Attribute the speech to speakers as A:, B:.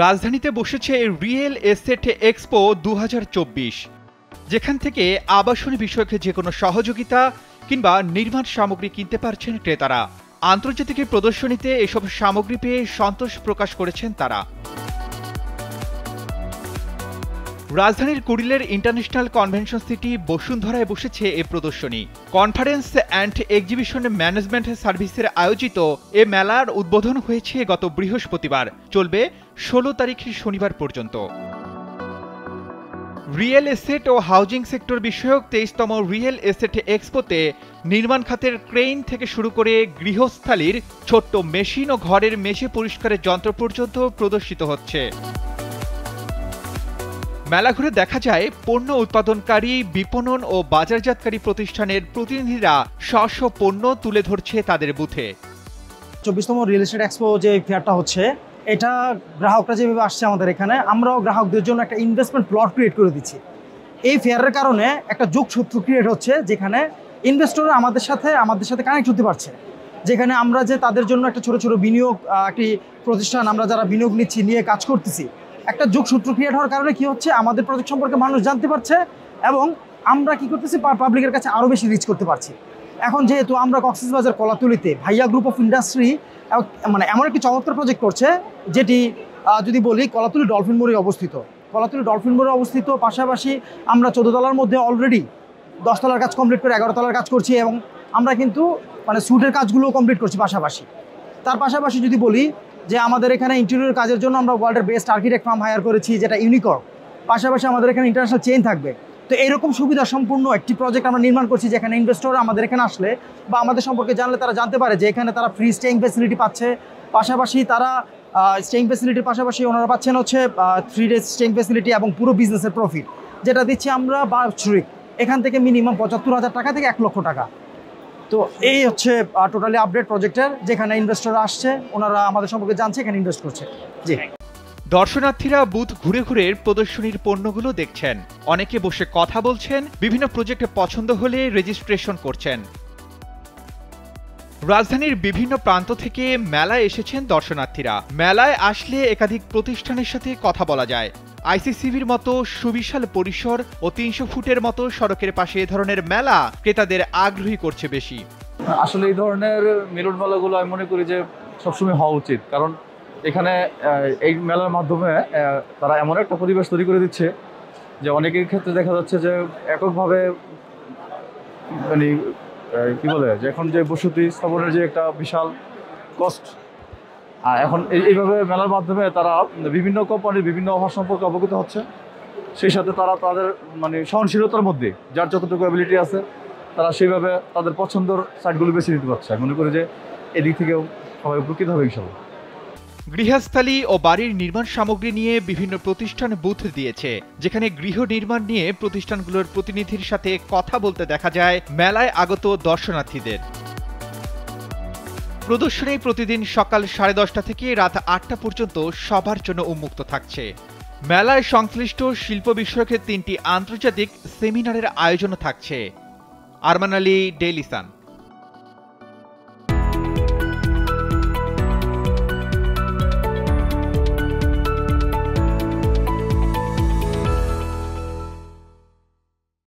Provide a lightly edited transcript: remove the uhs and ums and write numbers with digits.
A: রাজধানীতে বসেছে real estate expo ২০২৪, যেখান থেকে আবাসন বিষয়ক যে কোনো সহযোগিতা কিংবা নির্মাণ সামগ্রী কিনতে পারছেন ক্রেতারা। আন্তর্জাতিক প্রদর্শনীতে এসব সামগ্রী পেয়ে সন্তোষ প্রকাশ করেছেন তারা। রাজধানীর কুড়িলের ইন্টারন্যাশনাল কনভেনশন সিটি বসুন্ধরায় বসেছে এ প্রদর্শনী। কনফারেন্স অ্যান্ড এক্সিবিশন ম্যানেজমেন্ট সার্ভিসের আয়োজিত এ মেলার উদ্বোধন হয়েছে গত বৃহস্পতিবার, চলবে ১৬ তারিখ শনিবার পর্যন্ত। রিয়েল এস্টেট ও হাউজিং সেক্টর বিষয়ক ২৩তম রিয়েল এস্টেট এক্সপোতে নির্মাণ খাতের ক্রেইন থেকে শুরু করে গৃহস্থালির ছোট্ট মেশিন ও ঘরের মেঝে পরিষ্কারের যন্ত্র পর্যন্ত প্রদর্শিত হচ্ছে। মেলা ঘুরে দেখা যায় পণ্য উৎপাদনকারী, বিপণন ও বাজারজাতকারী প্রতিষ্ঠানের প্রতিনিধিরা স্ব পণ্য তুলে ধরছে তাদের বুথে।
B: ২৪তম রিয়েল এস্টেট এক্সপো যে ফেয়ারটা হচ্ছে, এটা গ্রাহকরা যেভাবে আসছে আমাদের এখানে, আমরাও গ্রাহকদের জন্য একটা ইনভেস্টমেন্ট প্লট ক্রিয়েট করে দিচ্ছি। এই ফেয়ারের কারণে একটা যোগসূত্র ক্রিয়েট হচ্ছে, যেখানে ইনভেস্টররা আমাদের সাথে কানেক্ট হতে পারছে, যেখানে আমরা যে তাদের জন্য একটা ছোট ছোট বিনিয়োগ, একটি প্রতিষ্ঠান আমরা যারা বিনিয়োগ নিয়ে কাজ করতেছি, একটা যোগসূত্র ক্রিয়েট হওয়ার কারণে কি হচ্ছে, আমাদের প্রজেক্ট সম্পর্কে মানুষ জানতে পারছে এবং আমরা কি করতেছি, পাবলিকের কাছে আরও বেশি রিচ করতে পারছি। এখন যেহেতু আমরা কক্সবাজার কলাতলিতে ভাইয়া গ্রুপ অফ ইন্ডাস্ট্রি মানে এমন একটি চমৎকার প্রজেক্ট করছে, যেটি যদি বলি কলাতলি ডলফিন মোড়ে অবস্থিত। কলাতলি ডলফিন মোড়ে অবস্থিত, পাশাপাশি আমরা ১৪ তলার মধ্যে অলরেডি ১০ তলার কাজ কমপ্লিট করে ১১ তলার কাজ করছি এবং আমরা কিন্তু মানে স্যুটের কাজগুলোও কমপ্লিট করছি পাশাপাশি। তার পাশাপাশি যদি বলি যে আমাদের এখানে ইন্টেরিয়র কাজের জন্য আমরা ওয়ার্ল্ডের বেস্ট আর্কিটেক্ট ফার্ম হায়ার করেছি, যেটা ইউনিকর্ন। পাশাপাশি আমাদের এখানে ইন্টারন্যাশনাল চেইন থাকবে। তো এইরকম সুবিধা সম্পূর্ণ একটি প্রজেক্ট আমরা নির্মাণ করছি, যেখানে ইনভেস্টররা আমাদের এখানে আসলে বা আমাদের সম্পর্কে জানলে তারা জানতে পারে যে এখানে তারা ফ্রি স্টেইং ফ্যাসিলিটি পাচ্ছে। পাশাপাশি তারা স্টেইং ফ্যাসিলিটির পাশাপাশি ওনারা পাচ্ছেন হচ্ছে 3 ডেজ স্টেইং ফ্যাসিলিটি এবং পুরো বিজনেসের প্রফিট যেটা দিচ্ছি আমরা বাৎসরিক এখান থেকে মিনিমাম ৭৫,০০০ টাকা থেকে ১ লক্ষ টাকা। তো এই হচ্ছে টোটালি আপডেট প্রজেক্টের, যেখানে ইনভেস্টররা আসছে, ওনারা আমাদের সম্পর্কে জানছে, এখানে ইনভেস্ট করছে। জি,
A: দর্শনার্থীরা বুথ ঘুরে ঘুরে প্রদর্শনীর পণ্যগুলো দেখছেন, অনেকে বসে কথা বলছেন, বিভিন্ন প্রজেক্টে পছন্দ হলে রেজিস্ট্রেশন করছেন। রাজধানীর বিভিন্ন প্রান্ত থেকে মেলায় এসেছেন দর্শনার্থীরা। মেলায় আসলে একাধিক প্রতিষ্ঠানের সাথে কথা বলা যায়। আইসিসিবির মতো সুবিশাল পরিসর ও ৩০০ ফুটের মতো সড়কের পাশে এ ধরনের মেলা ক্রেতাদের আগ্রহী করছে বেশি।
C: আসলে এই ধরনের মিলন মেলাগুলো আমি মনে করি যে সবসময় হওয়া উচিত, কারণ এখানে এই মেলার মাধ্যমে তারা এমন একটা পরিবেশ তৈরি করে দিচ্ছে যে অনেকের ক্ষেত্রে দেখা যাচ্ছে যে এককভাবে মানে কি বলে যে এখন যে বসতি স্থাপনের যে একটা বিশাল কস্ট, এখন এইভাবে মেলার মাধ্যমে তারা বিভিন্ন কোম্পানির বিভিন্ন অফার সম্পর্কে অবগত হচ্ছে। সেই সাথে তারা তাদের মানে সহনশীলতার মধ্যে যার যতটুকু অ্যাবিলিটি আছে তারা সেইভাবে তাদের পছন্দের সাইটগুলো বেছে নিতে পারছে। আমি মনে করি যে এদিক থেকেও সবাই উপকৃত হবে ইনশাল্লাহ।
A: গৃহস্থালী ও বাড়ির নির্মাণ সামগ্রী নিয়ে বিভিন্ন প্রতিষ্ঠান বুথ দিয়েছে, যেখানে গৃহ নির্মাণ নিয়ে প্রতিষ্ঠানগুলোর প্রতিনিধির সাথে কথা বলতে দেখা যায় মেলায় আগত দর্শনার্থীদের। প্রদর্শনী প্রতিদিন সকাল 10:30 থেকে রাত 8টা পর্যন্ত সবার জন্য উন্মুক্ত থাকছে। মেলায় সংশ্লিষ্ট শিল্প বিষয়ক 3টি আন্তর্জাতিক সেমিনারের আয়োজন থাকছে। Arman Ali, Daily Sun.